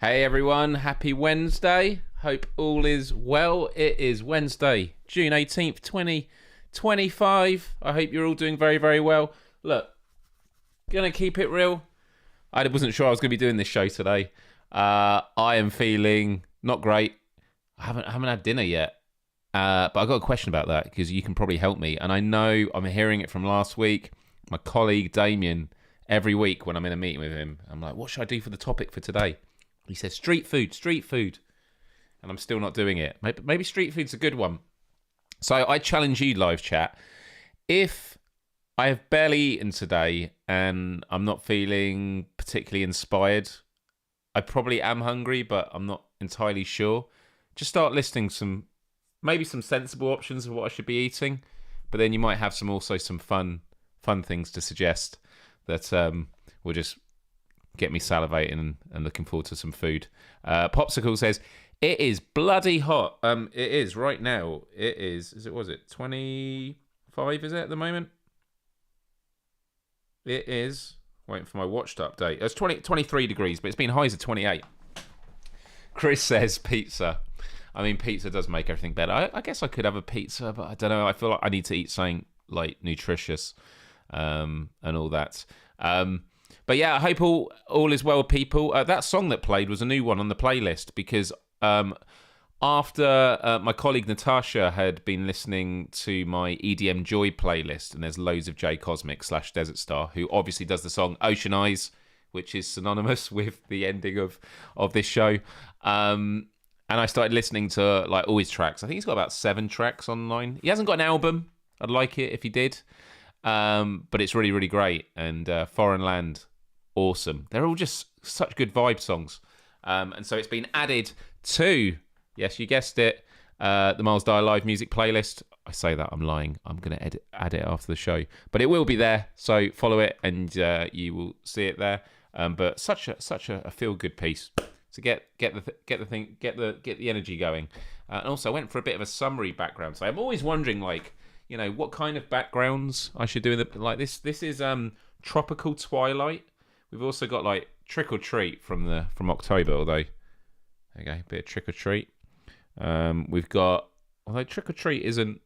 Hey everyone, happy Wednesday. Hope all is well. It is Wednesday, June 18th, 2025. I hope you're all doing very, very well. Look, gonna keep it real. I wasn't sure I was gonna be doing this show today. I am feeling not great. I haven't had dinner yet. But I got a question about that because you can probably help me. And I know I'm hearing it from last week. My colleague Damien, every week when I'm in a meeting with him, I'm like, what should I do for the topic for today? He says street food. And I'm still not doing it. Maybe street food's a good one. So I challenge you, live chat. If I have barely eaten today and I'm not feeling particularly inspired, I probably am hungry, but I'm not entirely sure. Just start listing some sensible options of what I should be eating. But then you might have some fun things to suggest that will just get me salivating and looking forward to some food. Popsicle says, it is bloody hot. It is right now. It is it 25, is it at the moment? It is, waiting for my watch to update. It's 23 degrees, but it's been highs of 28. Chris says pizza. I mean, pizza does make everything better. I guess I could have a pizza, but I don't know. I feel like I need to eat something like nutritious and all that. But yeah, I hope all is well, people. That song that played was a new one on the playlist because after my colleague Natasha had been listening to my EDM Joy playlist, and there's loads of J Cosmic / Desert Star, who obviously does the song Ocean Eyes, which is synonymous with the ending of this show. And I started listening to like all his tracks. I think he's got about 7 tracks online. He hasn't got an album. I'd like it if he did. But it's really, really great. And Foreign Land, awesome. They're all just such good vibe songs. And so it's been added to, yes, you guessed it, the Myles Dyer live music playlist. I say that, I'm lying. I'm going to add it after the show. But it will be there. So follow it and you will see it there. But such a feel-good piece. To get the energy going. And also I went for a bit of a summary background. So I'm always wondering, like, you know, what kind of backgrounds I should do in like this. This is Tropical Twilight. We've also got like Trick or Treat from October, although there you go, a bit of Trick or Treat. We've got, although Trick or Treat isn't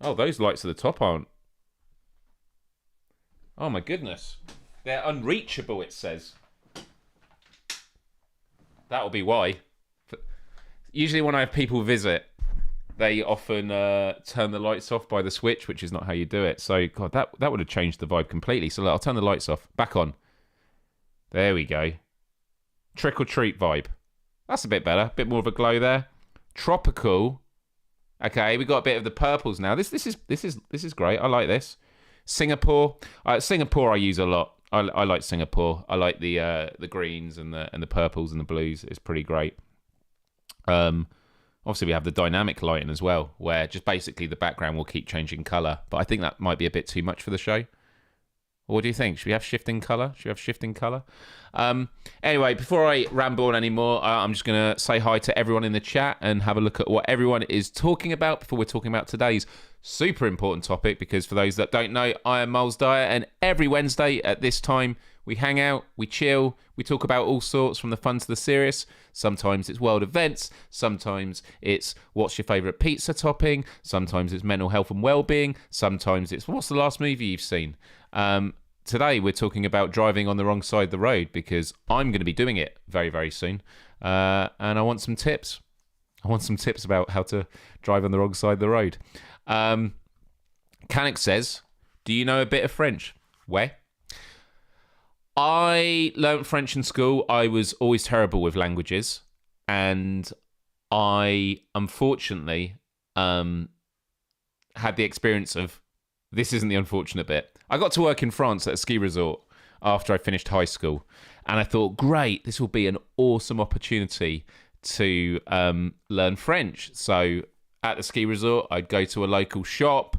oh, those lights at the top aren't. Oh my goodness. They're unreachable, it says. That'll be why. Usually when I have people visit, they often turn the lights off by the switch, which is not how you do it. So, God, that would have changed the vibe completely. So, look, I'll turn the lights off. Back on. There we go. Trick or treat vibe. That's a bit better. A bit more of a glow there. Tropical. Okay, we got a bit of the purples now. This is great. I like this. Singapore. Singapore I use a lot. I like Singapore. I like the greens and the purples and the blues. It's pretty great. Obviously we have the dynamic lighting as well, where just basically the background will keep changing colour. But I think that might be a bit too much for the show. Or what do you think? Should we have shifting colour? Anyway, before I ramble on anymore, I'm just going to say hi to everyone in the chat and have a look at what everyone is talking about before we're talking about today's super important topic. Because for those that don't know, I am Myles Dyer, and every Wednesday at this time, we hang out, we chill, we talk about all sorts from the fun to the serious. Sometimes it's world events, sometimes it's what's your favourite pizza topping, sometimes it's mental health and well-being, sometimes it's what's the last movie you've seen. Today we're talking about driving on the wrong side of the road because I'm going to be doing it very, very soon. And I want some tips. I want some tips about how to drive on the wrong side of the road. Canuck says, do you know a bit of French? Where? I learnt French in school. I was always terrible with languages. And I, unfortunately, had the experience of, this isn't the unfortunate bit. I got to work in France at a ski resort after I finished high school. And I thought, great, this will be an awesome opportunity to learn French. So at the ski resort, I'd go to a local shop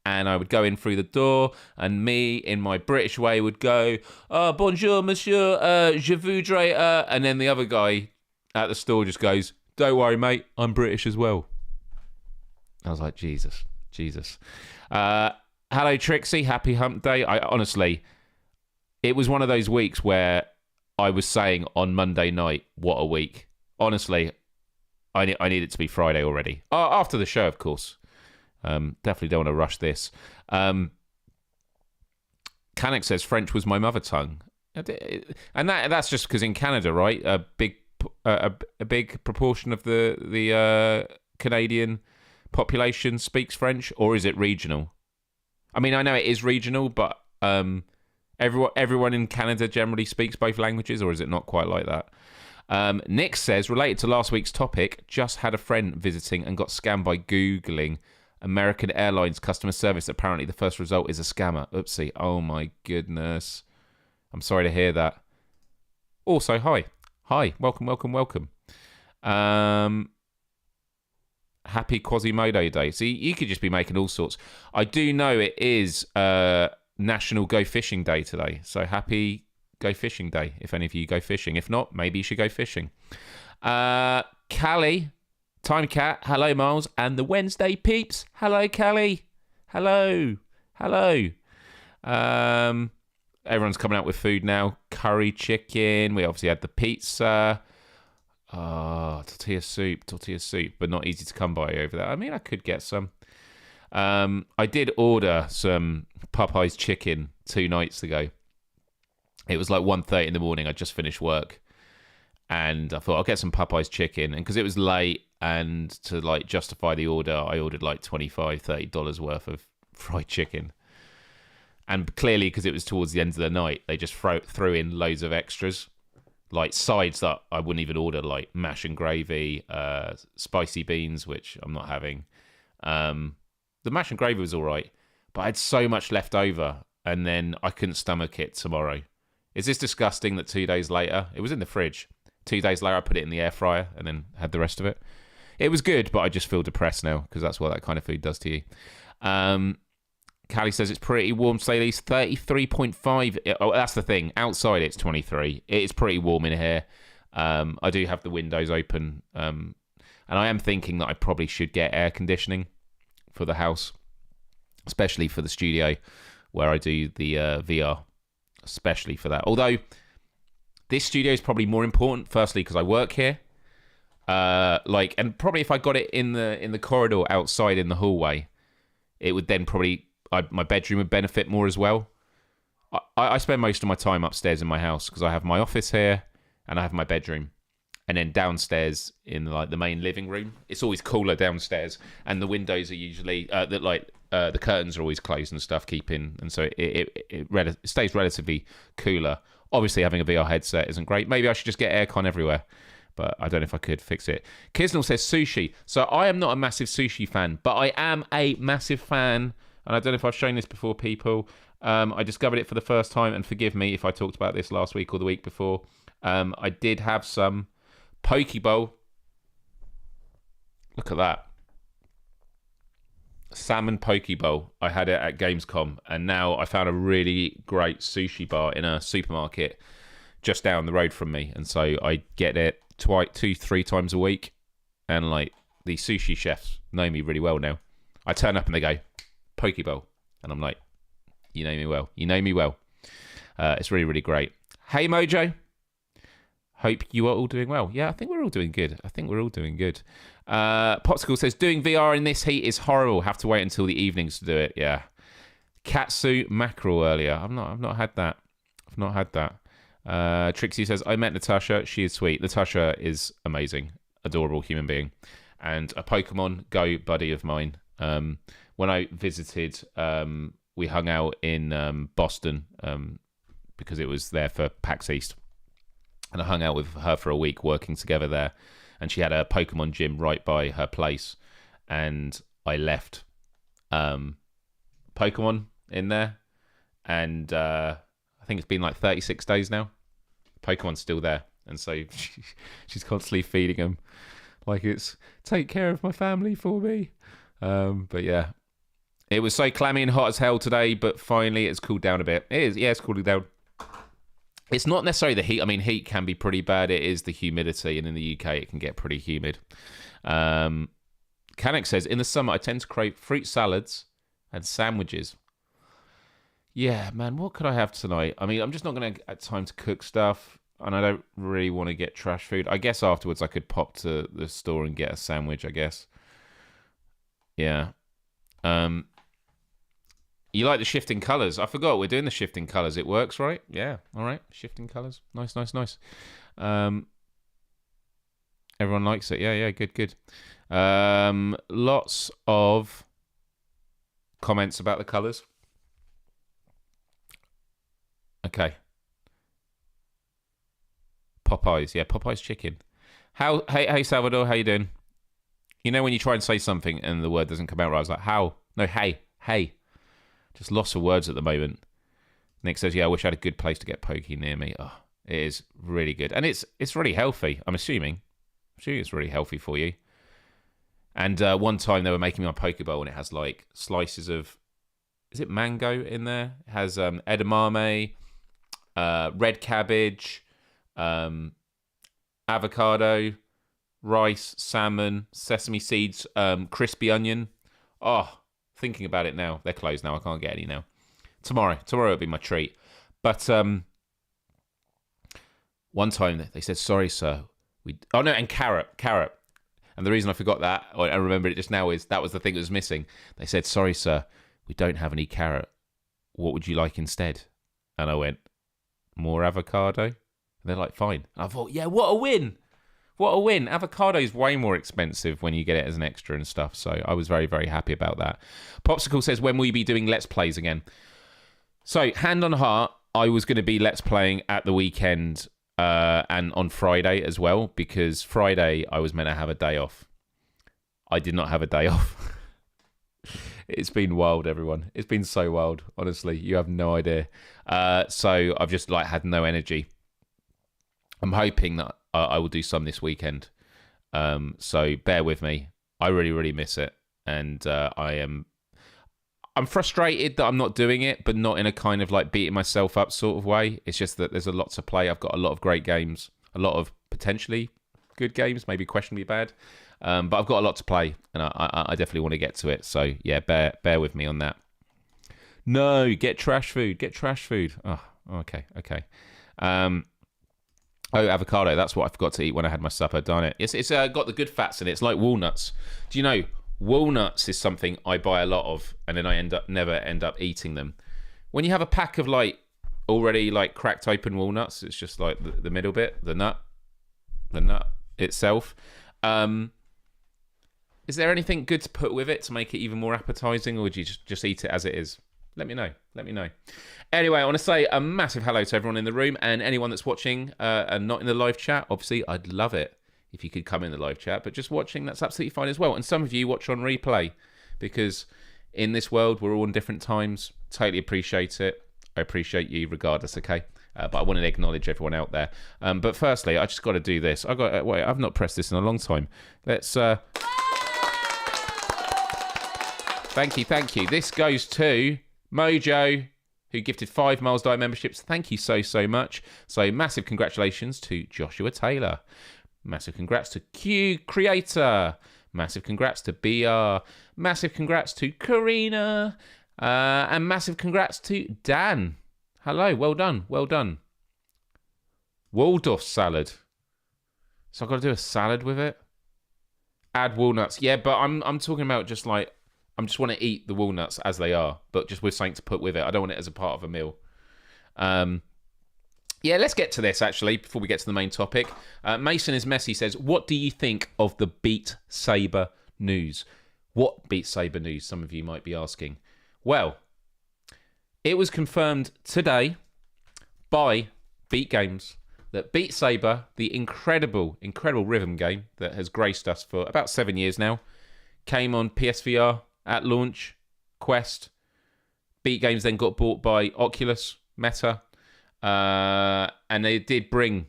and I would go in through the door, and me, in my British way, would go, oh, bonjour, monsieur, je voudrais, and then the other guy at the store just goes, don't worry, mate, I'm British as well. I was like, Jesus. Hello, Trixie, happy hump day. I honestly, it was one of those weeks where I was saying on Monday night, what a week. Honestly, I need it to be Friday already. After the show, of course. Definitely don't want to rush this. Canuck says French was my mother tongue. And that's just because in Canada, right, a big proportion of the Canadian population speaks French, or is it regional? I mean, I know it is regional, but everyone in Canada generally speaks both languages, or is it not quite like that? Nick says, related to last week's topic, just had a friend visiting and got scammed by Googling American Airlines customer service. Apparently the first result is a scammer. Oopsie. Oh my goodness. I'm sorry to hear that. Also, hi. Welcome. Happy Quasimodo Day. See, you could just be making all sorts. I do know it is National Go Fishing Day today. So happy Go Fishing Day if any of you go fishing. If not, maybe you should go fishing. Callie, Time Cat, hello Miles, and the Wednesday peeps. Hello Callie. Hello. Everyone's coming out with food now. Curry chicken. We obviously had the pizza. Tortilla soup, but not easy to come by over there. I mean, I could get some. I did order some Popeye's chicken 2 nights ago. It was like 1:30 in the morning. I just finished work, and I thought I'll get some Popeye's chicken. And because it was late, and to like justify the order, I ordered like $25-$30 worth of fried chicken. And clearly, because it was towards the end of the night, they just threw in loads of extras, like sides that I wouldn't even order, like mash and gravy, spicy beans, which I'm not having. The mash and gravy was all right, but I had so much left over, and then I couldn't stomach it tomorrow. Is this disgusting that 2 days later, it was in the fridge, 2 days later I put it in the air fryer and then had the rest of it. It was good, but I just feel depressed now, because that's what that kind of food does to you. Callie says it's pretty warm today, Lise. 33.5. Oh, that's the thing. Outside it's 23. It is pretty warm in here. I do have the windows open. And I am thinking that I probably should get air conditioning for the house, especially for the studio where I do the VR, especially for that. Although this studio is probably more important, firstly, because I work here. And probably if I got it in the corridor outside in the hallway, it would then probably... my bedroom would benefit more as well. I spend most of my time upstairs in my house because I have my office here and I have my bedroom, and then downstairs in like the main living room, it's always cooler downstairs, and the windows are usually the curtains are always closed and stuff, and so it stays relatively cooler. Obviously, having a VR headset isn't great. Maybe I should just get aircon everywhere, but I don't know if I could fix it. Kisnell says sushi. So I am not a massive sushi fan, but I am a massive fan. And I don't know if I've shown this before, people. I discovered it for the first time, and forgive me if I talked about this last week or the week before. I did have some poke bowl. Look at that. Salmon poke bowl. I had it at Gamescom, and now I found a really great sushi bar in a supermarket just down the road from me. And so I get it 2-3 times a week. And like the sushi chefs know me really well now. I turn up and they go, poke bowl, and I'm like, you know me well. It's really, really great. Hey Mojo, hope you are all doing well. Yeah, I think we're all doing good. Popsicle says doing VR in this heat is horrible. Have to wait until the evenings to do it. Yeah. Katsu mackerel earlier. I've not had that. Trixie says I met Natasha. She is sweet. Natasha is amazing, adorable human being, and a Pokemon Go buddy of mine. When I visited, we hung out in Boston because it was there for PAX East. And I hung out with her for a week working together there. And she had a Pokemon gym right by her place. And I left Pokemon in there. And I think it's been like 36 days now. Pokemon's still there. And so she's constantly feeding them. Like it's, take care of my family for me. But yeah. It was so clammy and hot as hell today, but finally it's cooled down a bit. It is, yeah, it's cooling down. It's not necessarily the heat. I mean, heat can be pretty bad. It is the humidity, and in the UK it can get pretty humid. Canuck says, in the summer I tend to crave fruit salads and sandwiches. Yeah, man, what could I have tonight? I mean, I'm just not going to have time to cook stuff. and I don't really want to get trash food. I guess afterwards I could pop to the store and get a sandwich, I guess. Yeah. You like the shifting colours? I forgot we're doing the shifting colours. It works, right? Yeah. All right. Shifting colours. Nice, nice, nice. Everyone likes it. Yeah, yeah. Good, good. Lots of comments about the colours. Okay. Popeyes. Yeah, Popeyes chicken. Hey, Salvador. How you doing? You know when you try and say something and the word doesn't come out right, I was like, how? No, hey. Just lots of words at the moment. Nick says, yeah, I wish I had a good place to get pokey near me. Oh, it is really good. And it's really healthy, I'm assuming. It's really healthy for you. And one time they were making me my poke bowl and it has like slices of, is it mango in there? It has edamame, red cabbage, avocado, rice, salmon, sesame seeds, crispy onion. Oh, thinking about it now. They're closed now. I can't get any now. Tomorrow will be my treat. But one time they said, sorry, sir. And carrot. And the reason I forgot that, or I remembered it just now, is that was the thing that was missing. They said, sorry, sir, we don't have any carrot. What would you like instead? And I went, more avocado? And they're like, fine. And I thought, yeah, what a win. What a win. Avocado is way more expensive when you get it as an extra and stuff. So I was very, very happy about that. Popsicle says, when will you be doing Let's Plays again? So, hand on heart, I was going to be Let's Playing at the weekend and on Friday as well, because Friday I was meant to have a day off. I did not have a day off. It's been wild, everyone. It's been so wild. Honestly, you have no idea. So I've just had no energy. I'm hoping that I will do some this weekend. So bear with me. I really, really miss it. And I'm frustrated that I'm not doing it, but not in a kind of beating myself up sort of way. It's just that there's a lot to play. I've got a lot of great games, a lot of potentially good games, maybe questionably bad. But I've got a lot to play, and I definitely want to get to it. So yeah, bear with me on that. No, get trash food. Oh, okay. Avocado. That's what I forgot to eat when I had my supper. Darn it. It's got the good fats in it. It's like walnuts. Do you know? Walnuts is something I buy a lot of, and then I never end up eating them. When you have a pack of already cracked open walnuts, it's just the middle bit, the nut itself. Is there anything good to put with it to make it even more appetizing, or would you just eat it as it is? Let me know. Anyway, I want to say a massive hello to everyone in the room and anyone that's watching and not in the live chat. Obviously, I'd love it if you could come in the live chat, but just watching, that's absolutely fine as well. And some of you watch on replay, because in this world, we're all in different times. Totally appreciate it. I appreciate you regardless, okay? But I want to acknowledge everyone out there. But firstly, I just got to do this. Wait, I've not pressed this in a long time. Let's... Thank you. This goes to Mojo, who gifted 5 Myles Dyer memberships. Thank you so much. So massive congratulations to Joshua Taylor. Massive congrats to Q Creator. Massive congrats to BR. Massive congrats to Karina. And massive congrats to Dan. Hello, well done. Waldorf salad. So I've got to do a salad with it? Add walnuts. Yeah, but I'm talking about just I just want to eat the walnuts as they are, but just with something to put with it. I don't want it as a part of a meal. Yeah, let's get to this, actually, before we get to the main topic. Mason is Messy says, what do you think of the Beat Saber news? What Beat Saber news, some of you might be asking. Well, it was confirmed today by Beat Games that Beat Saber, the incredible rhythm game that has graced us for about 7 years now, came on PSVR at launch, Quest. Beat Games then got bought by Oculus, Meta, and they did bring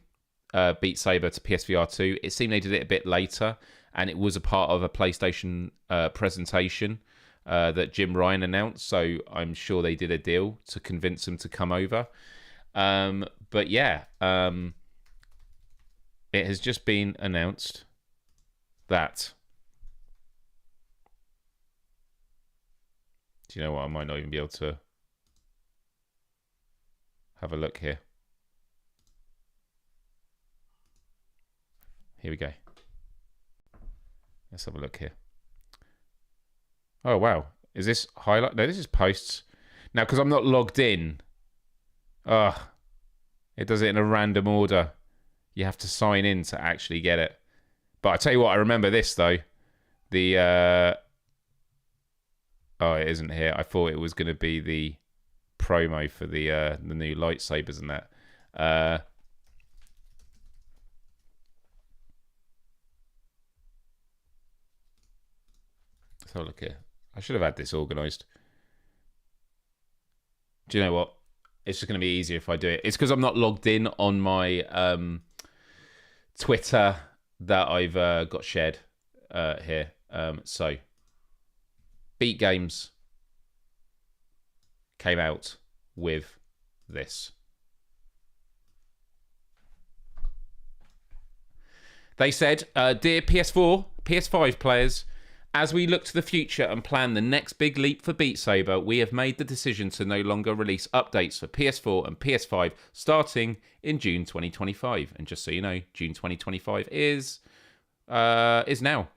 Beat Saber to PSVR 2. It seemed they did it a bit later, and it was a part of a PlayStation presentation that Jim Ryan announced, so I'm sure they did a deal to convince them to come over. But yeah, it has just been announced that... Do you know what? I might not even be able to have a look here. Here we go. Let's have a look here. Oh, wow. Is this highlight? No, this is posts. Now, because I'm not logged in, it does it in a random order. You have to sign in to actually get it. But I tell you what, I remember this, though. The... Oh, it isn't here. I thought it was going to be the promo for the new lightsabers and that. Let's have a look here. I should have had this organised. Do you know what? It's just going to be easier if I do it. It's because I'm not logged in on my Twitter that I've got shared here. So, Beat Games came out with this. They said, dear PS4, PS5 players, as we look to the future and plan the next big leap for Beat Saber, we have made the decision to no longer release updates for PS4 and PS5 starting in June 2025. And just so you know, June 2025 is now.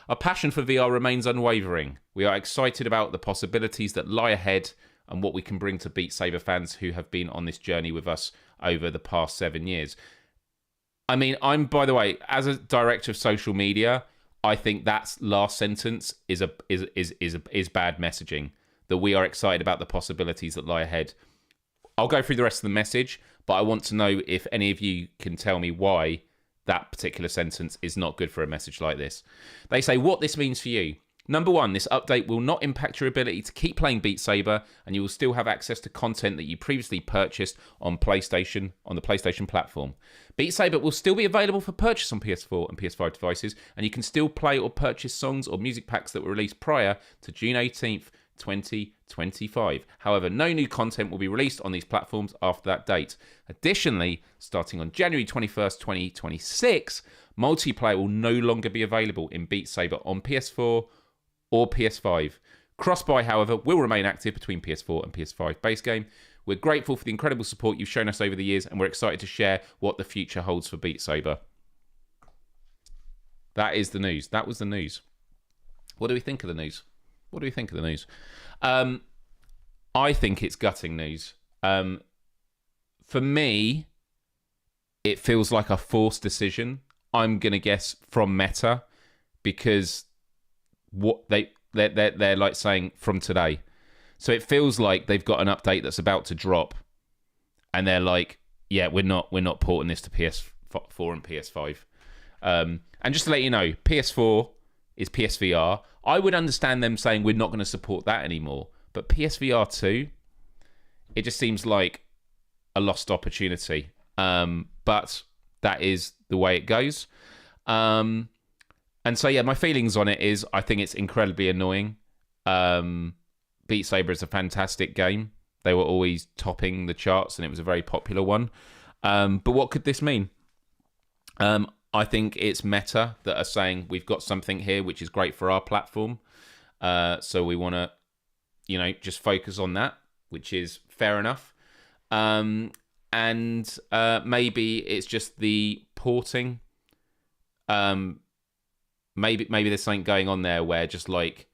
Our passion for VR remains unwavering. We are excited about the possibilities that lie ahead and what we can bring to Beat Saber fans who have been on this journey with us over the past 7 years. I mean, by the way, as a director of social media, I think that last sentence is bad messaging. That we are excited about the possibilities that lie ahead. I'll go through the rest of the message, but I want to know if any of you can tell me why that particular sentence is not good for a message like this. They say what this means for you. Number one, this update will not impact your ability to keep playing Beat Saber, and you will still have access to content that you previously purchased on the PlayStation platform. Beat Saber will still be available for purchase on PS4 and PS5 devices, and you can still play or purchase songs or music packs that were released prior to June 18th, 2025. However, no new content will be released on these platforms after that date. Additionally, starting on January 21st, 2026, multiplayer will no longer be available in Beat Saber on PS4 or PS5. Cross-buy, however, will remain active between PS4 and PS5 base game. We're grateful for the incredible support you've shown us over the years, and we're excited to share what the future holds for Beat Saber. That is the news. That was the news. What do we think of the news? I think it's gutting news. For me, it feels like a forced decision. I'm going to guess from Meta, because what they're like saying from today. So it feels like they've got an update that's about to drop, and they're like, yeah, we're not porting this to PS4 and PS5. And just to let you know, PS4 is PSVR. I would understand them saying we're not going to support that anymore, but PSVR 2, it just seems like a lost opportunity. But that is the way it goes. And so, yeah, my feelings on it is I think it's incredibly annoying. Beat Saber is a fantastic game. They were always topping the charts, and it was a very popular one. But what could this mean? I think it's Meta that are saying we've got something here which is great for our platform. So we want to, just focus on that, which is fair enough. And maybe it's just the porting. Maybe there's something going on there where just like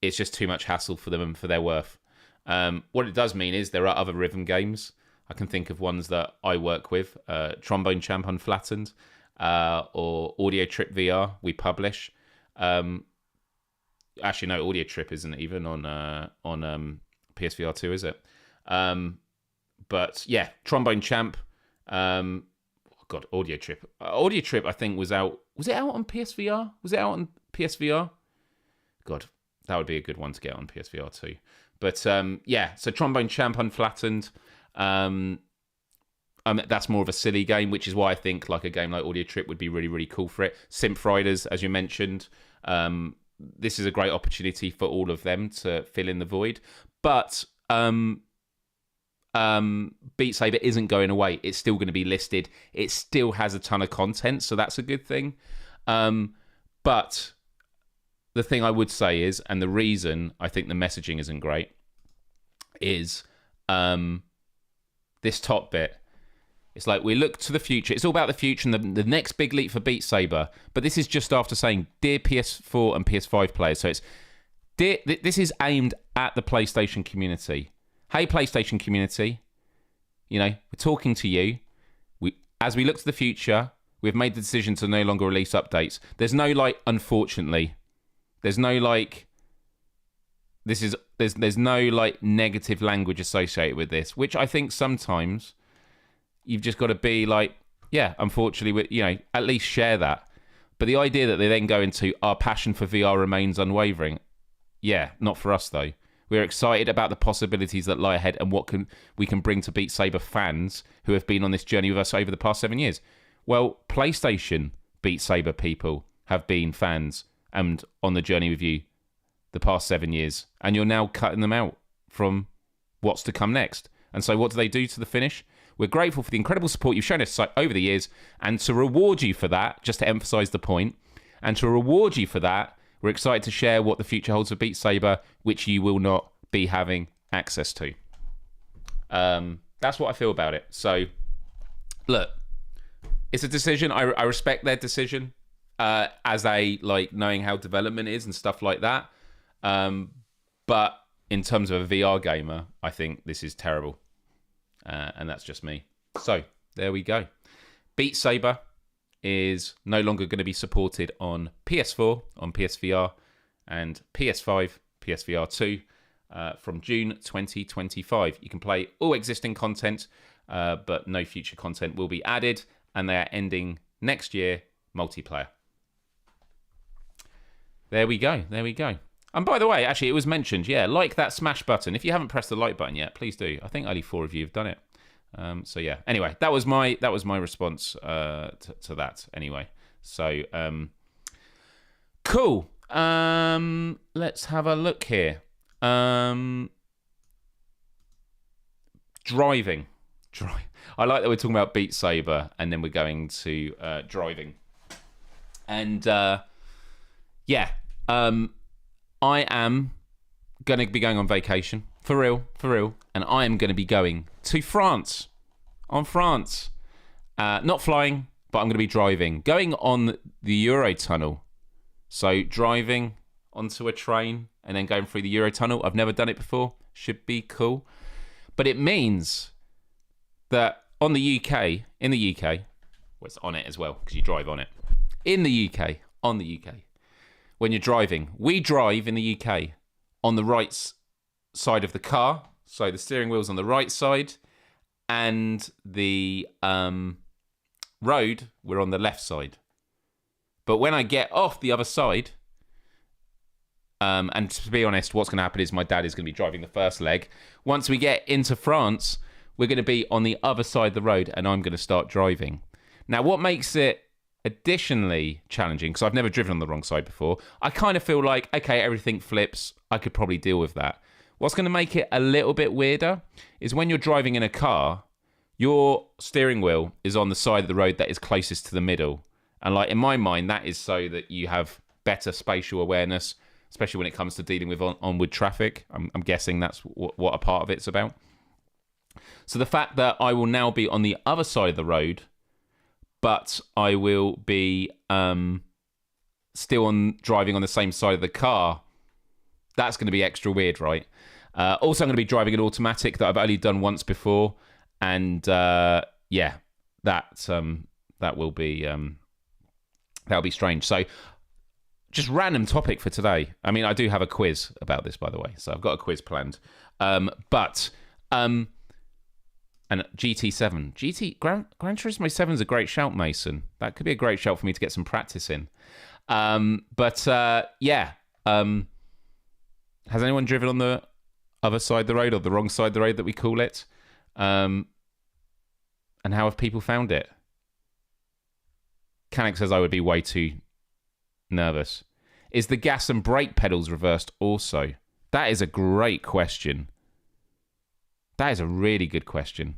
it's just too much hassle for them and for their worth. What it does mean is there are other rhythm games. I can think of ones that I work with, Trombone Champ Unflattened, or Audio Trip VR we publish. Actually, no, Audio Trip isn't even on PSVR 2, is it? But yeah, Trombone Champ. God, Audio Trip. Audio Trip, I think, was out. Was it out on PSVR? Was it out on PSVR? God, that would be a good one to get on PSVR too. But yeah, so Trombone Champ Unflattened. That's more of a silly game, which is why I think like a game like Audio Trip would be really, really cool for it. Synth Riders, as you mentioned, this is a great opportunity for all of them to fill in the void. But Beat Saber isn't going away. It's still going to be listed. It still has a ton of content, so that's a good thing. But the thing I would say is, and the reason I think the messaging isn't great, is this top bit. It's like we look to the future. It's all about the future and the next big leap for Beat Saber. But this is just after saying, dear PS4 and PS5 players. So it's this is aimed at the PlayStation community. Hey, PlayStation community, we're talking to you. As we look to the future, we've made the decision to no longer release updates. There's no unfortunately, there's no there's no negative language associated with this, which I think sometimes you've just got to be unfortunately, at least share that. But the idea that they then go into our passion for VR remains unwavering. Yeah, not for us though. We're excited about the possibilities that lie ahead and what we can bring to Beat Saber fans who have been on this journey with us over the past 7 years. Well, PlayStation Beat Saber people have been fans and on the journey with you the past 7 years, and you're now cutting them out from what's to come next. And so what do they do to the finish? We're grateful for the incredible support you've shown us over the years, and to reward you for that, just to emphasise the point, and to reward you for that, we're excited to share what the future holds for Beat Saber, which you will not be having access to. That's what I feel about it. So, look, it's a decision. I respect their decision as knowing how development is and stuff like that. But in terms of a VR gamer, I think this is terrible. And that's just me. So, there we go. Beat Saber is no longer going to be supported on PS4, on PSVR, and PS5, PSVR 2 from June 2025. You can play all existing content, but no future content will be added, and they are ending next year multiplayer. There we go. And by the way, actually, it was mentioned, like that smash button. If you haven't pressed the like button yet, please do. I think only 4 of you have done it. So yeah. Anyway, that was my response to that. Anyway, so cool. Let's have a look here. Driving. I like that we're talking about Beat Saber, and then we're going to driving. And I am going to be going on vacation. For real. And I am going to be going to France. Not flying, but I'm going to be driving. Going on the Eurotunnel. So driving onto a train and then going through the Eurotunnel. I've never done it before. Should be cool. But it means that in the UK, well, it's on it as well, because you drive on it. In the UK, when you're driving, we drive in the UK on the right side of the car, so the steering wheel's on the right side, and the road, we're on the left side. But when I get off the other side, and to be honest, what's going to happen is my dad is going to be driving the first leg. Once we get into France, we're going to be on the other side of the road, and I'm going to start driving. Now, what makes it additionally challenging, because I've never driven on the wrong side before, I kind of feel like, okay, everything flips, I could probably deal with that. What's going to make it a little bit weirder is when you're driving in a car, your steering wheel is on the side of the road that is closest to the middle. And in my mind, that is so that you have better spatial awareness, especially when it comes to dealing with onward traffic. I'm guessing that's what a part of it's about. So the fact that I will now be on the other side of the road, but I will be still driving on the same side of the car, that's going to be extra weird, right? Also, I'm going to be driving an automatic that I've only done once before, and that will be that'll be strange. So, just random topic for today. I mean, I do have a quiz about this, by the way, so I've got a quiz planned. And GT7, Gran Turismo 7 is a great shout, Mason. That could be a great shout for me to get some practice in. Has anyone driven on the other side of the road, or the wrong side of the road that we call it? And how have people found it? Canik says I would be way too nervous. Is the gas and brake pedals reversed also? That is a great question. That is a really good question.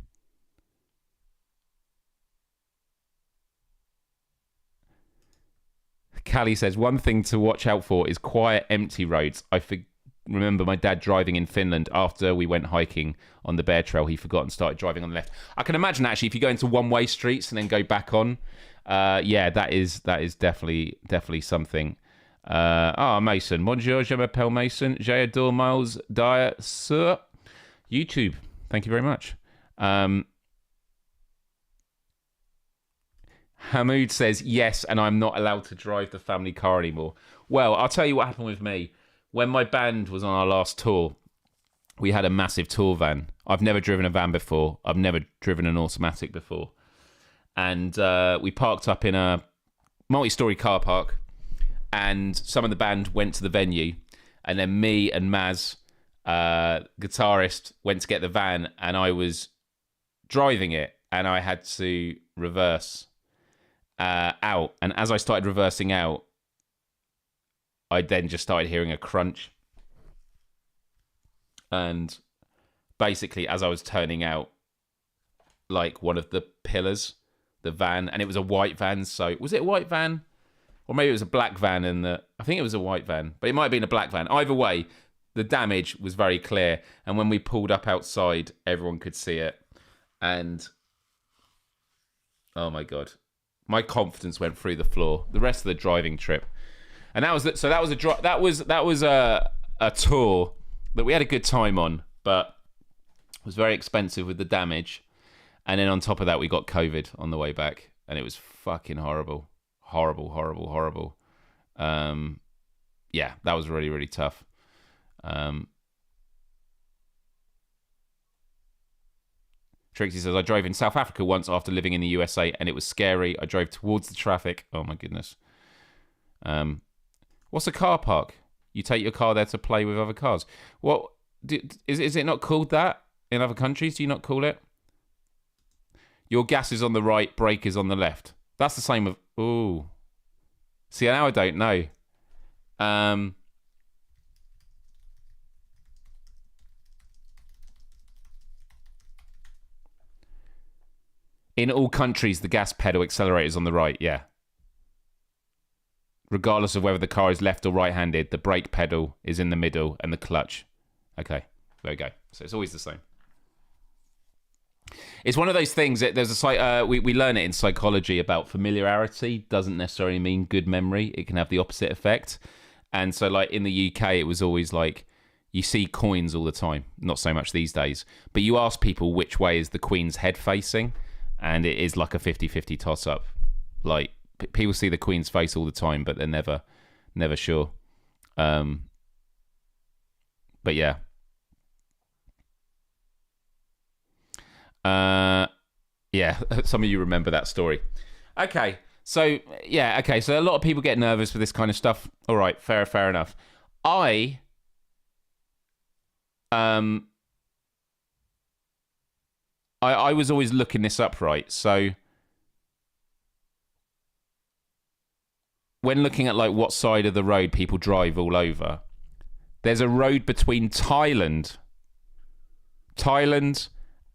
Callie says, one thing to watch out for is quiet, empty roads. I remember my dad driving in Finland after we went hiking on the Bear Trail. He forgot and started driving on the left. I can imagine actually if you go into one-way streets and then go back on, that is definitely something. Mason. Bonjour, je m'appelle Mason. J'adore Myles Dyer sur YouTube. Thank you very much. Hamoud says, yes, and I'm not allowed to drive the family car anymore. Well, I'll tell you what happened with me. When my band was on our last tour, we had a massive tour van. I've never driven a van before. I've never driven an automatic before. And we parked up in a multi-storey car park, and some of the band went to the venue, and then me and Maz, guitarist, went to get the van, and I was driving it, and I had to reverse out. And as I started reversing out, I then just started hearing a crunch. And basically, as I was turning out, like one of the pillars, the van, and it was a white van. So was it a white van? Or maybe it was a black van I think it was a white van, but it might have been a black van. Either way, the damage was very clear. And when we pulled up outside, everyone could see it. And oh my God, my confidence went through the floor the rest of the driving trip. And that was a tour that we had a good time on, but was very expensive with the damage. And then on top of that, we got COVID on the way back, and it was fucking horrible. Horrible. Yeah, that was really, really tough. Trixie says, I drove in South Africa once after living in the USA, and it was scary. I drove towards the traffic. Oh, my goodness. What's a car park? You take your car there to play with other cars. What is it not called that in other countries? Do you not call it? Your gas is on the right, brake is on the left. That's the same of... Ooh. See, now I don't know. In all countries, the gas pedal accelerator is on the right, yeah. Regardless of whether the car is left or right-handed, the brake pedal is in the middle and the clutch. Okay, there we go. So it's always the same. It's one of those things that there's we learn it in psychology about familiarity doesn't necessarily mean good memory. It can have the opposite effect. And so like in the UK, it was always like you see coins all the time. Not so much these days. But you ask people which way is the Queen's head facing, and it is like a 50-50 toss-up. Like people see the Queen's face all the time, but they're never sure. But yeah. Yeah, some of you remember that story. Okay, so so a lot of people get nervous with this kind of stuff. All right, fair enough. I was always looking this up, right? So when looking at like what side of the road people drive all over, there's a road between Thailand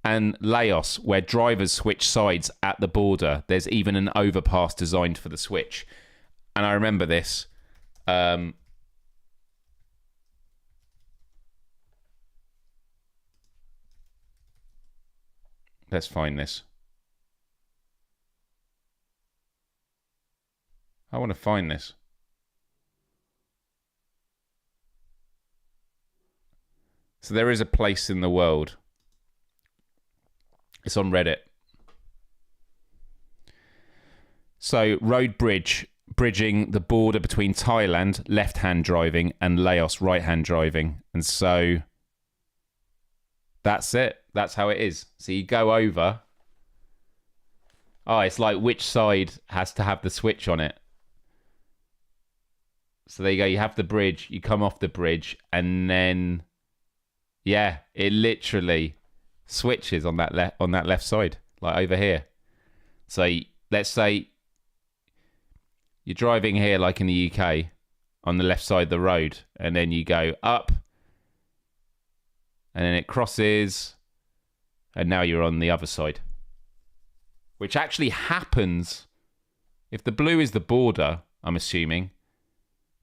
and Laos where drivers switch sides at the border. There's even an overpass designed for the switch. And I remember this. Let's find this. I want to find this. So there is a place in the world. It's on Reddit. So, road bridging the border between Thailand, left-hand driving, and Laos, right-hand driving. And so, that's it. That's how it is. So, you go over. Oh, it's like which side has to have the switch on it. So, there you go. You have the bridge. You come off the bridge. And then, yeah, it literally switches on that left side, like over here. So let's say you're driving here like in the UK on the left side of the road, and then you go up and then it crosses and now you're on the other side, which actually happens if the blue is the border. I'm assuming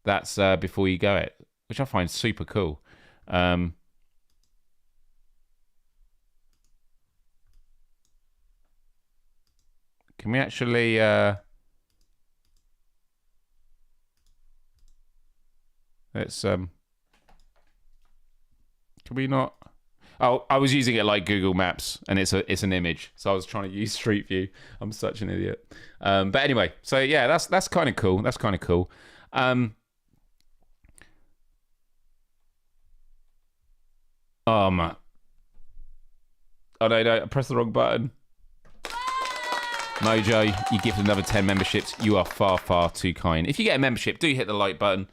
that's before you go it, which I find super cool. Can we actually... let's... Can we not... Oh, I was using it like Google Maps, and it's an image, so I was trying to use Street View. I'm such an idiot. But anyway, so yeah, that's kind of cool. That's kind of cool. Oh man! Oh no! I pressed the wrong button. Mojo, you gifted another 10 memberships. You are far, far too kind. If you get a membership, do hit the like button.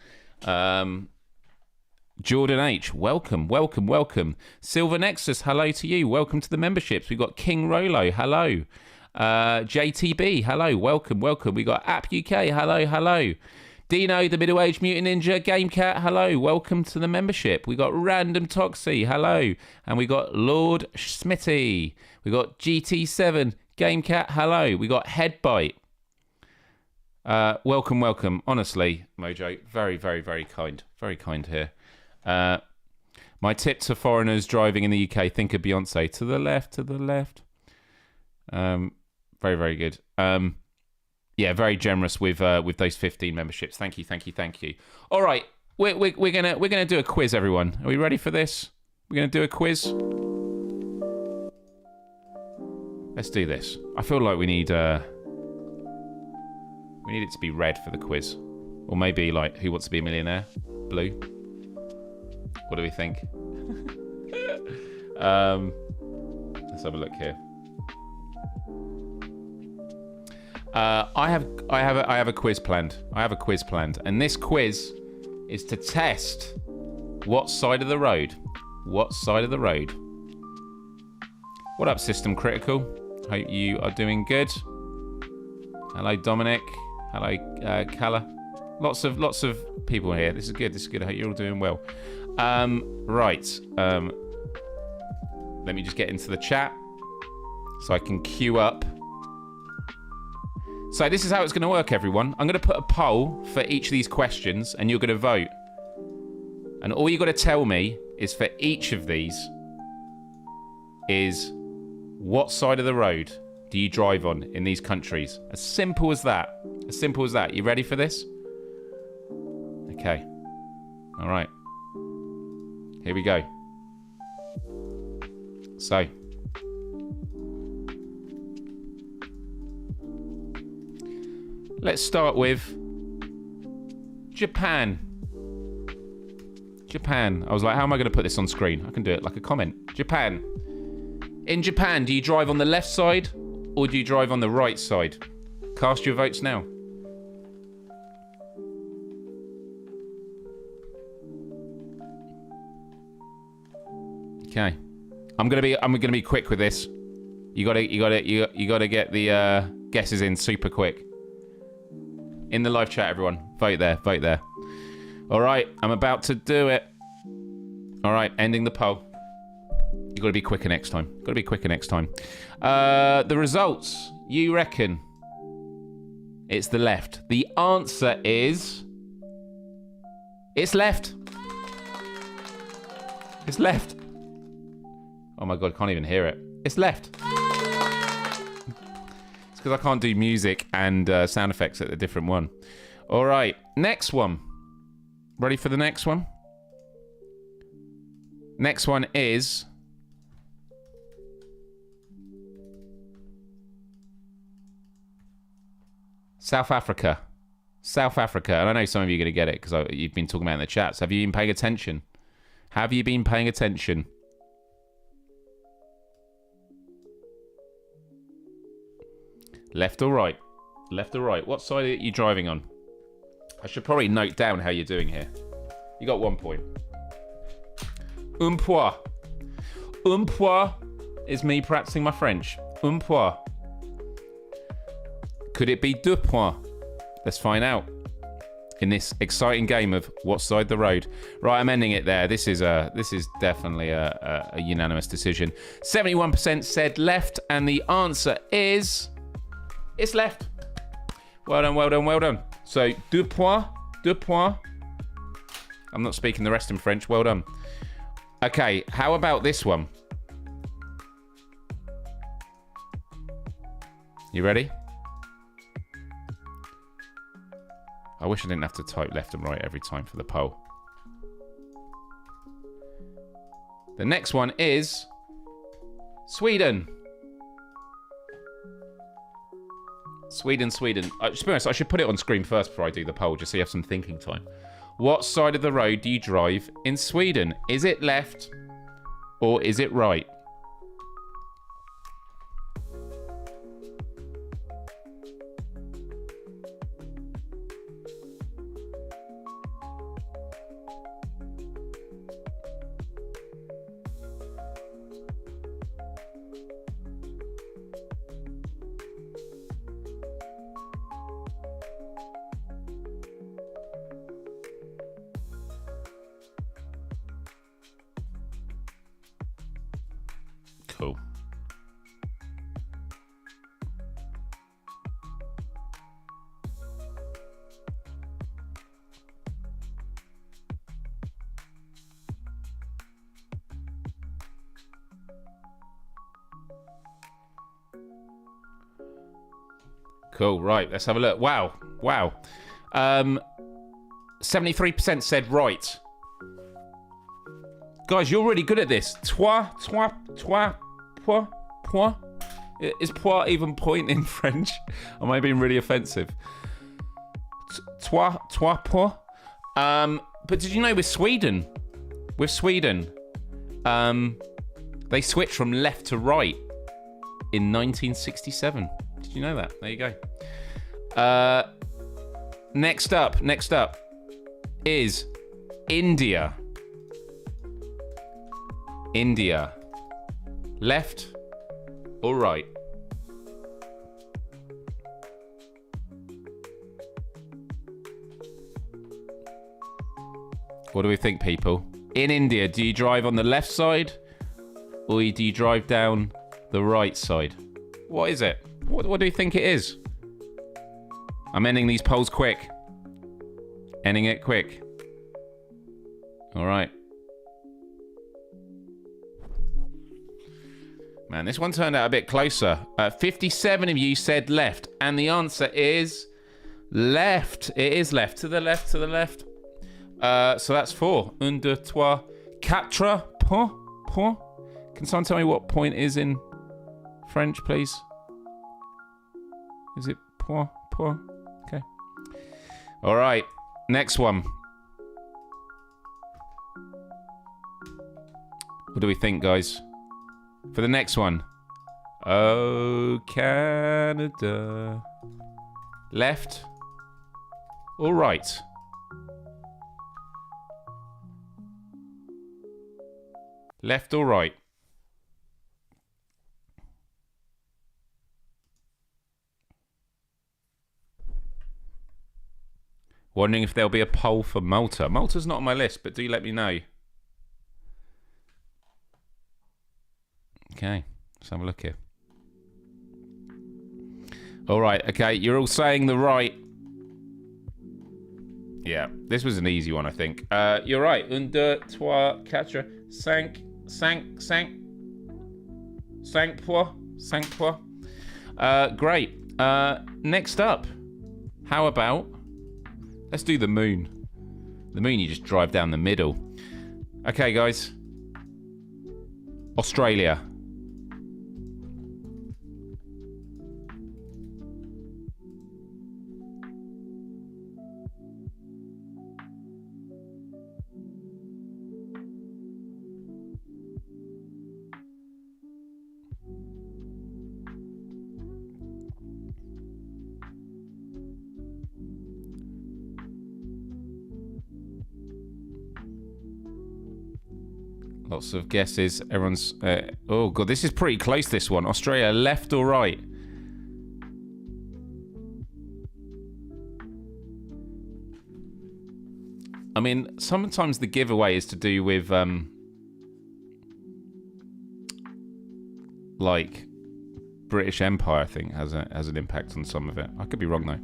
Jordan H, welcome, welcome, welcome. Silver Nexus, hello to you. Welcome to the memberships. We've got King Rolo, hello. JTB, hello, welcome, welcome. We got App UK, hello, hello. Dino, the middle-aged mutant ninja, GameCat, hello, welcome to the membership. We got Random Toxie, hello. And we got Lord Smitty. We got GT7, GameCat, hello. We got Headbite. Welcome, welcome. Honestly, Mojo, very, very, very kind. Very kind here. My tip to foreigners driving in the UK, think of Beyonce. To the left, to the left. Very, very good. Yeah, very generous with those 15 memberships. Thank you, thank you, thank you. All right, we're gonna do a quiz, everyone. Are we ready for this? We're gonna do a quiz. Let's do this. I feel like we need it to be red for the quiz, or maybe like Who Wants to Be a Millionaire? Blue. What do we think? Let's have a look here. I have a quiz planned. I have a quiz planned, and this quiz is to test what side of the road. What side of the road? What up, System Critical? Hope you are doing good. Hello, Dominic. Hello, Calla. Lots of people here. This is good. This is good. I hope you're all doing well. Right. Let me just get into the chat so I can queue up. So this is how it's going to work, everyone. I'm going to put a poll for each of these questions, and you're going to vote. And all you've got to tell me is for each of these is what side of the road do you drive on in these countries? As simple as that. As simple as that. You ready for this? Okay. All right. Here we go. So. Let's start with Japan. Japan. I was like, how am I going to put this on screen? I can do it like a comment. Japan. In Japan, do you drive on the left side or do you drive on the right side? Cast your votes now. Okay. I'm gonna be quick with this. You gotta get the guesses in super quick. In the live chat, everyone. Vote there. Vote there. All right. I'm about to do it. All right. Ending the poll. You got to be quicker next time. Got to be quicker next time. The results. You reckon it's the left. The answer is... It's left. It's left. Oh my God. I can't even hear it. It's left. Because I can't do music and sound effects at a different one. All right, next one. Ready for the next one? Next one is... South Africa. South Africa. And I know some of you are going to get it because you've been talking about it in the chats. Have you been paying attention? Have you been paying attention? Left or right? Left or right? What side are you driving on? I should probably note down how you're doing here. You got 1 point. Un point. Un point is me practicing my French. Un point. Could it be deux points? Let's find out. In this exciting game of what side the road. Right, I'm ending it there. This is definitely a unanimous decision. 71% said left, and the answer is... It's left. Well done, well done, well done. So, deux points, deux points. I'm not speaking the rest in French. Well done. Okay, how about this one? You ready? I wish I didn't have to type left and right every time for the poll. The next one is Sweden. Sweden. To be honest, I should put it on screen first before I do the poll, just so you have some thinking time. What side of the road do you drive in Sweden? Is it left or is it right? Cool. Cool, right, let's have a look. Wow. 73% said right. Guys, you're really good at this. Toi, point. Is point even point in French? Am I being really offensive? Toi, point. But did you know with Sweden, they switched from left to right in 1967. Did you know that? There you go. Next up is India. India. Left or right? What do we think, people? In India, do you drive on the left side or do you drive down the right side? What is it? What do you think it is? I'm ending these polls quick. Ending it quick. All right. Man, this one turned out a bit closer. 57 of you said left, and the answer is left. It is left. To the left. So that's 4. 1, 2, 3, 4. Point. Can someone tell me what point is in French, please? Is it point? Okay. All right. Next one. What do we think, guys? For the next one. Oh, Canada. Left or right? Left or right? Wondering if there'll be a poll for Malta. Malta's not on my list, but do let me know. Okay, let's have a look here. All right, okay, you're all saying the right. Yeah, this was an easy one, I think. You're right. 1, 2, 3, 4, 5. Great. Next up, how about... Let's do the moon. The moon, you just drive down the middle. Okay, guys. Australia. Lots of guesses. Everyone's... oh, God, this is pretty close, this one. Australia, left or right? I mean, sometimes the giveaway is to do with, like, British Empire, I think, has an impact on some of it. I could be wrong, though.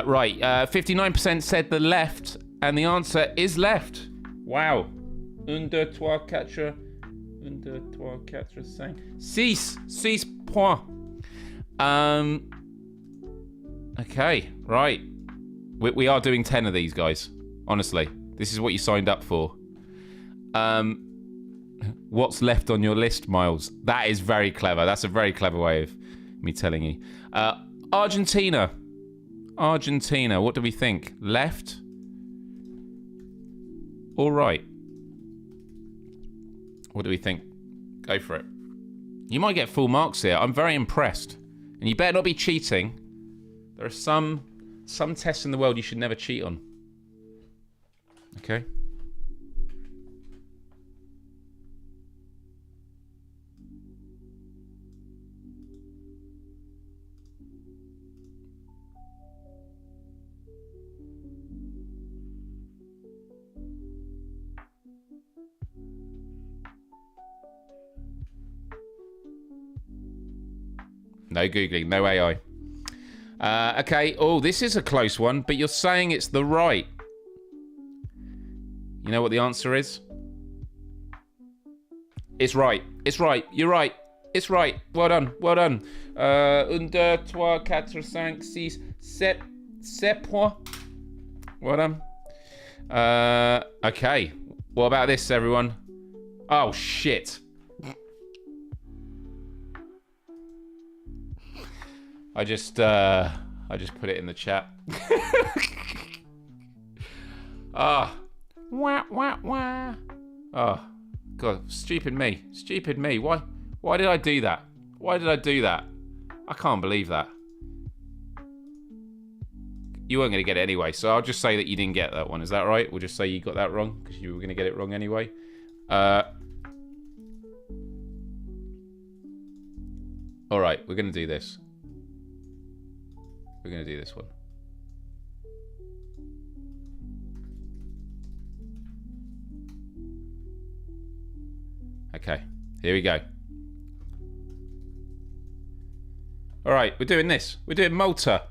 Right, 59% said the left, and the answer is left. Wow. Un, deux, trois, quatre. Un, deux, trois, quatre, cinq. Six points. Okay, right. We are doing 10 of these, guys. Honestly, this is what you signed up for. What's left on your list, Myles? That is very clever. That's a very clever way of me telling you. Argentina. Argentina. What do we think? Left or right? What do we think? Go for it. You might get full marks here. I'm very impressed. And you better not be cheating. There are some tests in the world you should never cheat on. Okay? No Googling, no AI. Okay, oh, this is a close one, but you're saying it's the right. You know what the answer is? It's right. It's right. You're right. It's right. Well done. Well done. Un, deux, trois, quatre, cinq, six, sept. Sept points. Well done. Okay. What about this, everyone? Oh, shit. I just put it in the chat. Ah. Wah, wah, wah. Oh, God, stupid me. Stupid me. Why did I do that? Why did I do that? I can't believe that. You weren't going to get it anyway, so I'll just say that you didn't get that one. Is that right? We'll just say you got that wrong, because you were going to get it wrong anyway. All right, we're going to do this. We're going to do this one. Okay, here we go. All right, we're doing this. We're doing Malta.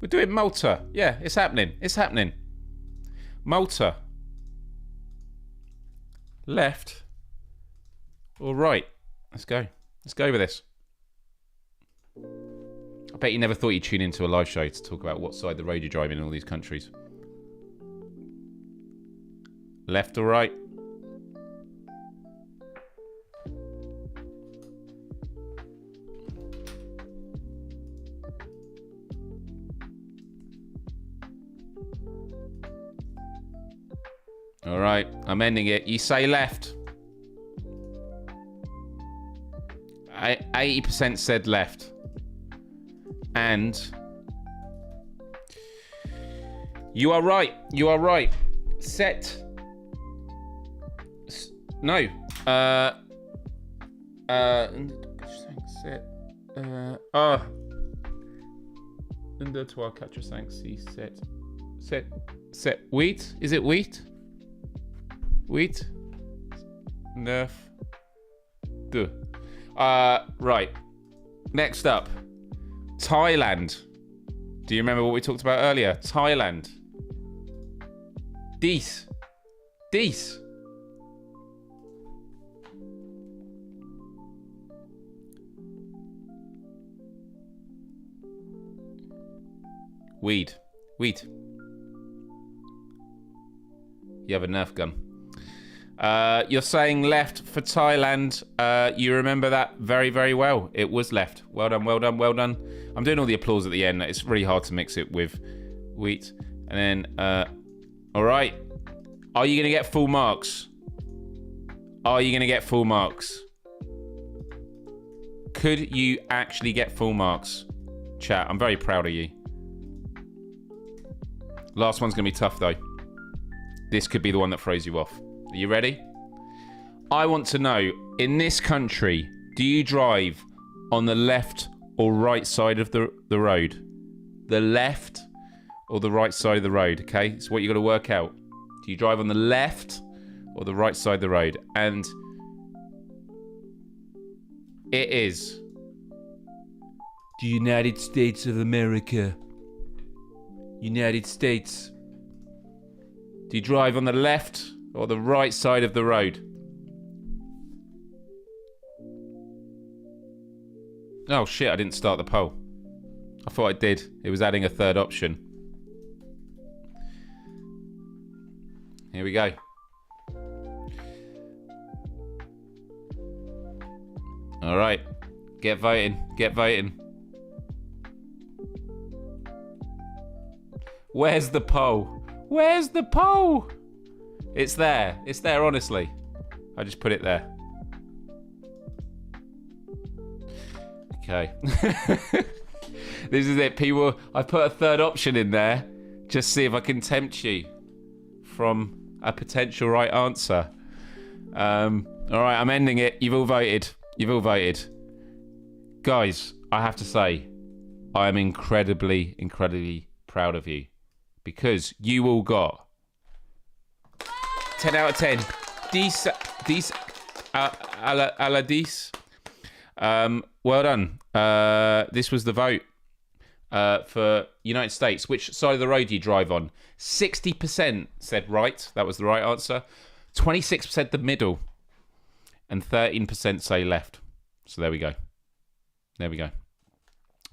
We're doing Malta. Yeah, it's happening. It's happening. Malta. Left or right? Let's go. Let's go with this. I bet you never thought you'd tune into a live show to talk about what side of the road you're driving in all these countries. Left or right? All right, I'm ending it. You say left. 80% said left. And you are right. You are right. Set. No. Set. Un, deux, trois, quatre, cinq, six, sept. Set. Wheat? Is it wheat? Wheat? Neuf. Deux. Right. Next up. Thailand. Do you remember what we talked about earlier? Thailand. Dix. Weed. You have a Nerf gun. You're saying left for Thailand. You remember that very, very well. It was left. Well done, well done, well done. I'm doing all the applause at the end. It's really hard to mix it with wheat. And then, all right. Are you going to get full marks? Are you going to get full marks? Could you actually get full marks? Chat, I'm very proud of you. Last one's going to be tough, though. This could be the one that throws you off. Are you ready? I want to know, in this country, do you drive on the left or right side of the road? The left or the right side of the road, okay? It's what you got to work out. Do you drive on the left or the right side of the road? And it is the United States of America. United States. Do you drive on the left Or the right side of the road. Oh shit, I didn't start the poll. I thought I did. It was adding a third option. Here we go. All right. Get voting. Get voting. Where's the poll? Where's the poll? It's there. It's there, honestly. I just put it there. Okay. This is it, people. I put a third option in there. Just see if I can tempt you from a potential right answer. All right, I'm ending it. You've all voted. You've all voted. Guys, I have to say, I am incredibly, incredibly proud of you. Because you all got 10 out of 10. 10 à la 10. Well done. This was the vote for United States. Which side of the road do you drive on? 60% said right. That was the right answer. 26% the middle. And 13% say left. So there we go. There we go.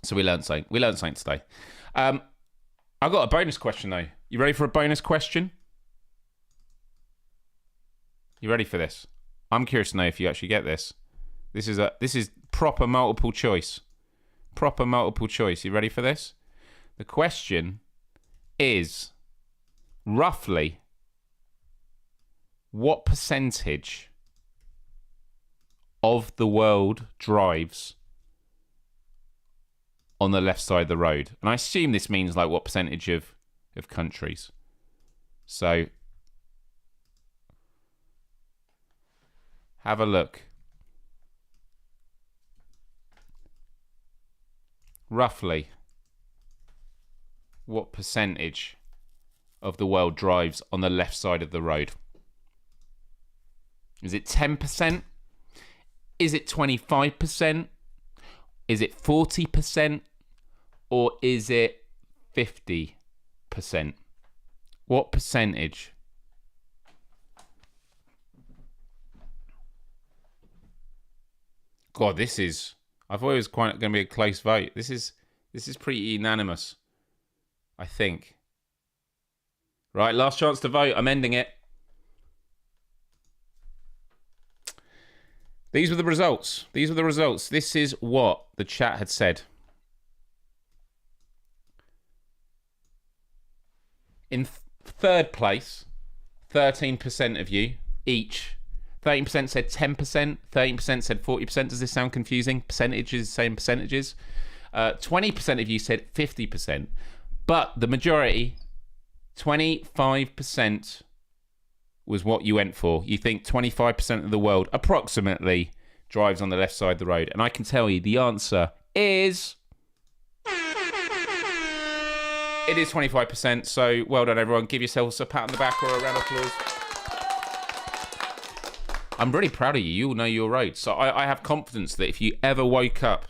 So we learned something. We learned something today. I've got a bonus question, though. You ready for a bonus question? You ready for this? I'm curious to know if you actually get this. This is proper multiple choice. Proper multiple choice. You ready for this? The question is, roughly, what percentage of the world drives on the left side of the road? And I assume this means like what percentage of countries. So have a look. Roughly, what percentage of the world drives on the left side of the road? Is it 10%? Is it 25%? Is it 40%? Or is it 50%? What percentage? God, this is... I thought it was quite going to be a close vote. This is pretty unanimous, I think. Right, last chance to vote. I'm ending it. These were the results. These were the results. This is what the chat had said. In third place, 13% of you each. 13% said 10%, 13% said 40%. Does this sound confusing? Percentages, same percentages. 20% of you said 50%. But the majority, 25%, was what you went for. You think 25% of the world, approximately, drives on the left side of the road. And I can tell you the answer is... It is 25%, so well done, everyone. Give yourselves a pat on the back or a round of applause. I'm really proud of you. You all know your road. So I have confidence that if you ever woke up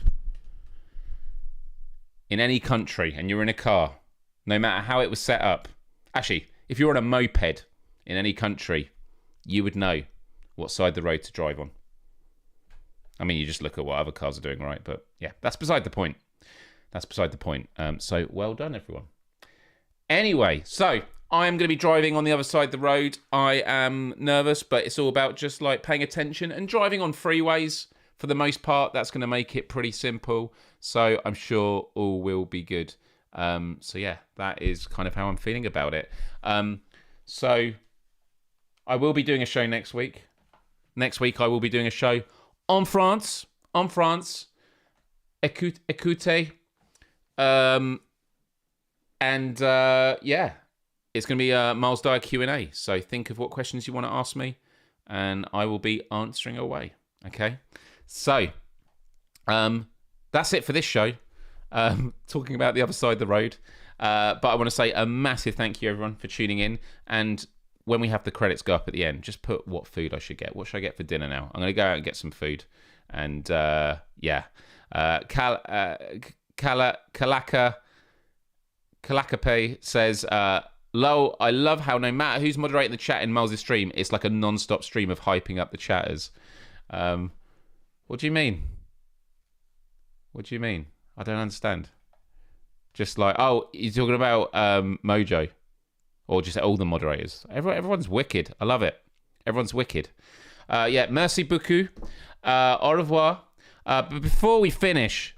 in any country and you're in a car, no matter how it was set up, actually, if you're on a moped in any country, you would know what side of the road to drive on. I mean, you just look at what other cars are doing, right? But yeah, that's beside the point. That's beside the point. So well done, everyone. Anyway, so I'm going to be driving on the other side of the road. I am nervous, but it's all about just like paying attention and driving on freeways for the most part. That's going to make it pretty simple. So I'm sure all will be good. So yeah, that is kind of how I'm feeling about it. So I will be doing a show next week. Next week I will be doing a show on France. Écoutez. Yeah, it's going to be a Myles Dyer Q&A. So think of what questions you want to ask me, and I will be answering away. Okay? So, that's it for this show. Talking about the other side of the road. But I want to say a massive thank you, everyone, for tuning in. And when we have the credits go up at the end, just put what food I should get. What should I get for dinner now? I'm going to go out and get some food. And, yeah. Kalakape says, Lol, I love how no matter who's moderating the chat in Miles' stream, it's like a non-stop stream of hyping up the chatters. What do you mean? What do you mean? I don't understand. Just like, oh, you're talking about Mojo. Or just all the moderators. Everyone's wicked. I love it. Everyone's wicked. Yeah, merci beaucoup. Au revoir. But before we finish,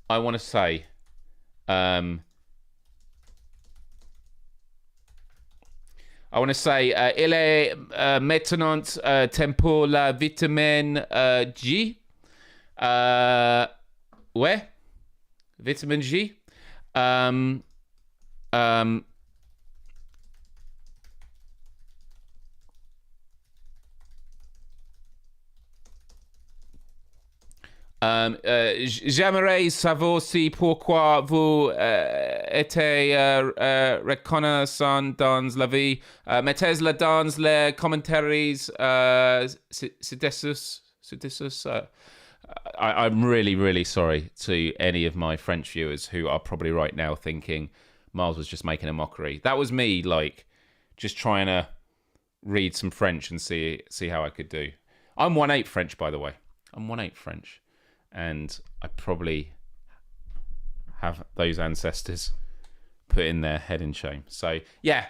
I want to say, il est maintenant temps pour la vitamine G. Ouais, vitamine G. J'aimerais savoir si pourquoi vous étiez reconnaissant dans la vie. Mettez-le dans les commentaires. I'm really, really sorry to any of my French viewers who are probably right now thinking Myles was just making a mockery. That was me, like, just trying to read some French and see how I could do. I'm 1/8 French, by the way. I'm 1/8 French. And I probably have those ancestors put in their head in shame. So, yeah.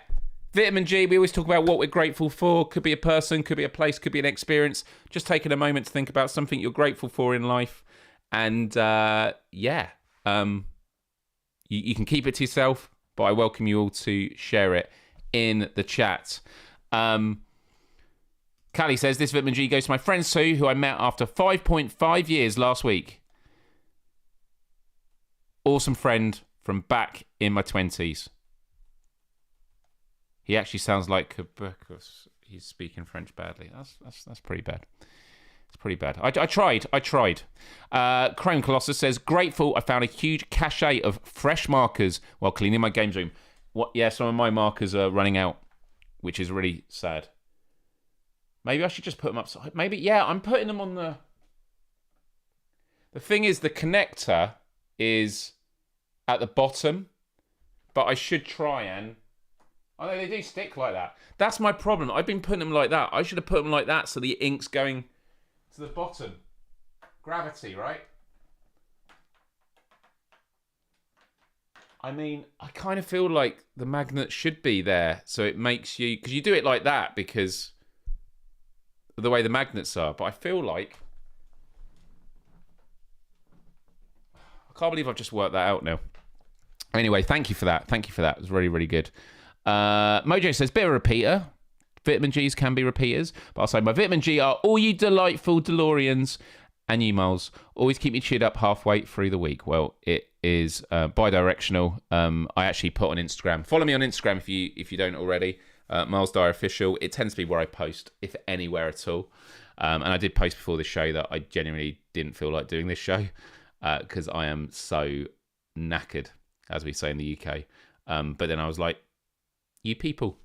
Vitamin G, we always talk about what we're grateful for. Could be a person, could be a place, could be an experience. Just taking a moment to think about something you're grateful for in life. And, you can keep it to yourself, but I welcome you all to share it in the chat. Callie says, this Vitamin G goes to my friend Sue, who I met after 5.5 years last week. Awesome friend from back in my 20s. He actually sounds like because he's speaking French badly. That's pretty bad. It's pretty bad. I tried. Chrome Colossus says, grateful I found a huge cache of fresh markers while cleaning my games room. Yeah, some of my markers are running out, which is really sad. Maybe I should just put them up. Maybe, yeah, I'm putting them on the... The thing is, the connector is at the bottom, but I should try and... Oh, no, they do stick like that. That's my problem. I've been putting them like that. I should have put them like that so the ink's going to the bottom. Gravity, right? I mean, I kind of feel like the magnet should be there, so it makes you... Because you do it like that because... the way the magnets are, but I feel like I can't believe I've just worked that out now. Anyway, thank you for that. It was really, really good. Mojo says, bit of a repeater. Vitamin G's can be repeaters, but I'll say my Vitamin G are all you delightful DeLoreans and you, Miles. Always keep me cheered up halfway through the week. Well, it is bi-directional. I actually put on Instagram. Follow me on Instagram if you don't already. Myles Dyer Official. It tends to be where I post, if anywhere at all. And I did post before the show that I genuinely didn't feel like doing this show because I am so knackered, as we say in the UK. But then I was like, you people,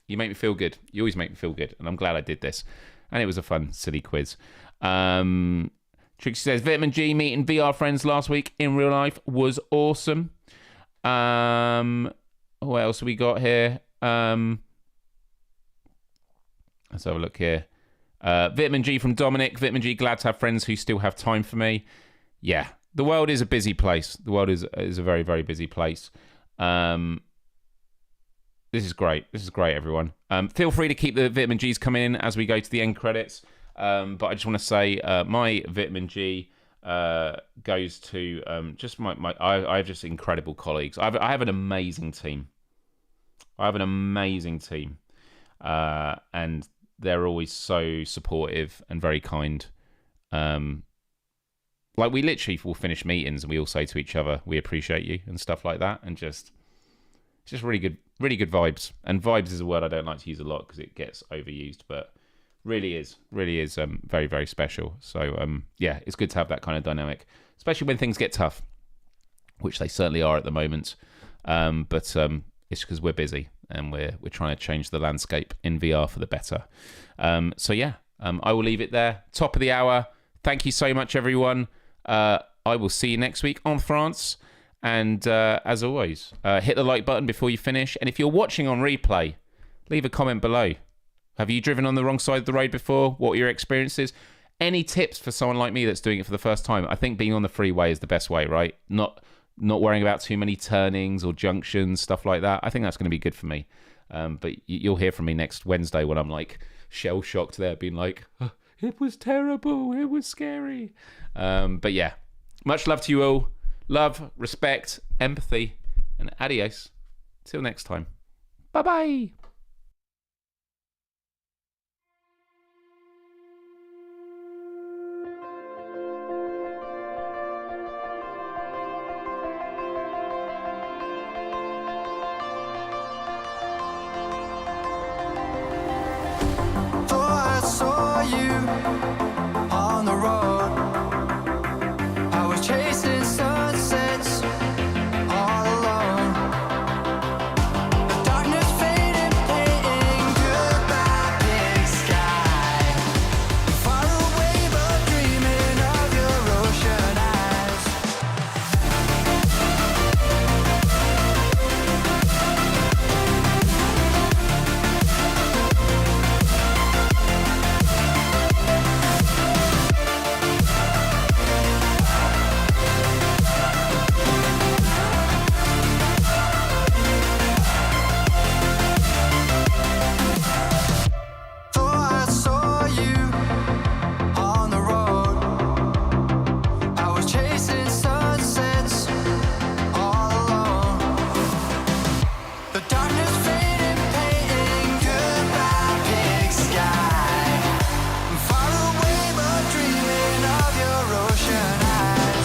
you make me feel good. You always make me feel good. And I'm glad I did this. And it was a fun, silly quiz. Trixie says, Vitamin G meeting VR friends last week in real life was awesome. What else have we got here? Let's have a look here. Vitamin G from Dominic. Vitamin G, glad to have friends who still have time for me. Yeah, the world is a busy place. The world is a very, very busy place. This is great. Everyone. Feel free to keep the Vitamin Gs coming in as we go to the end credits. But I just want to say my Vitamin G goes to just I have just incredible colleagues. I have an amazing team. And they're always so supportive and very kind. Like we literally will finish meetings and we all say to each other, we appreciate you and stuff like that. And it's just really good vibes. And vibes is a word I don't like to use a lot because it gets overused, but really is very, very special. So yeah, it's good to have that kind of dynamic, especially when things get tough, which they certainly are at the moment. But it's because we're busy and we're trying to change the landscape in VR for the better. So yeah, I will leave it there. Top of the hour. Thank you so much, everyone. I will see you next week on France. And as always, hit the like button before you finish. And if you're watching on replay, leave a comment below. Have you driven on the wrong side of the road before? What are your experiences? Any tips for someone like me that's doing it for the first time? I think being on the freeway is the best way, right? Not worrying about too many turnings or junctions, stuff like that. I think that's going to be good for me. But you'll hear from me next Wednesday when I'm like shell-shocked there, being like, oh, it was terrible, it was scary. But yeah, much love to you all. Love, respect, empathy, and adios. Till next time. Bye-bye. I saw you on the road. I was chasing sunsets all alone. The darkness faded, painting goodbye big sky. Far away but dreaming of your ocean eyes. I saw you on the road. I was chasing sunsets all alone. The darkness faded, painting goodbye big sky. Far away but dreaming of your ocean eyes.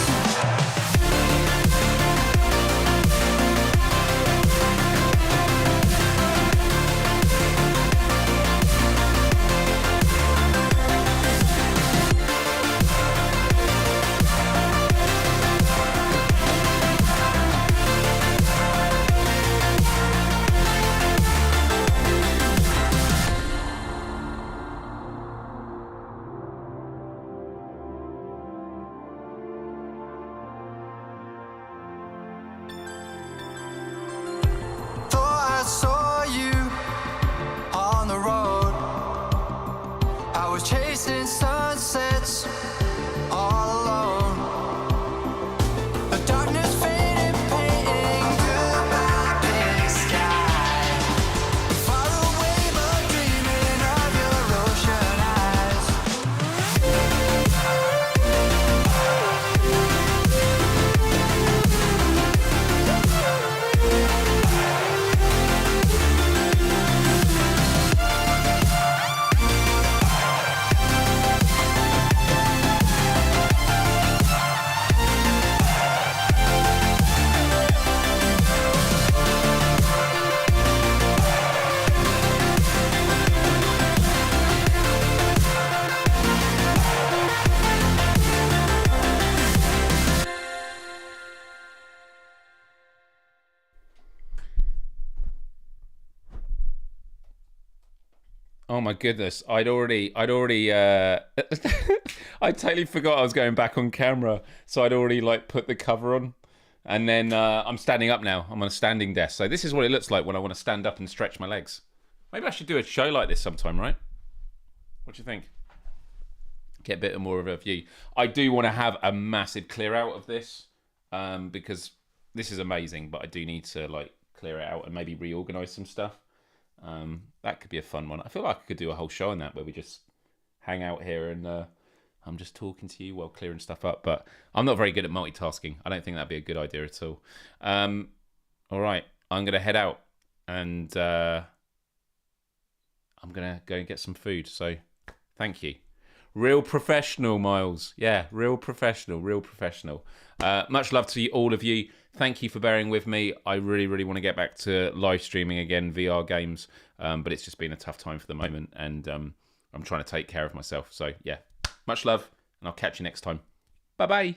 I saw you on the road. I was chasing sunsets all alone. The darkness faded, painting goodbye big sky. Far away but dreaming of your ocean eyes. Oh my goodness, I'd already I totally forgot I was going back on camera, so I'd already like put the cover on, and then I'm standing up now. I'm on a standing desk, so this is what it looks like when I want to stand up and stretch my legs. Maybe I should do a show like this sometime, right? What do you think? Get a bit more of a view. I do want to have a massive clear out of this, because this is amazing, but I do need to like clear it out and maybe reorganize some stuff. That could be a fun one. I feel like I could do a whole show on that where we just hang out here and I'm just talking to you while clearing stuff up. But I'm not very good at multitasking. I don't think that'd be a good idea at all. All right, I'm gonna head out and I'm gonna go and get some food. So thank you. Real professional, Myles. Yeah, real professional, real professional. Much love to all of you. Thank you for bearing with me. I really, really want to get back to live streaming again, VR games, but it's just been a tough time for the moment, and I'm trying to take care of myself. So, yeah, much love, and I'll catch you next time. Bye-bye.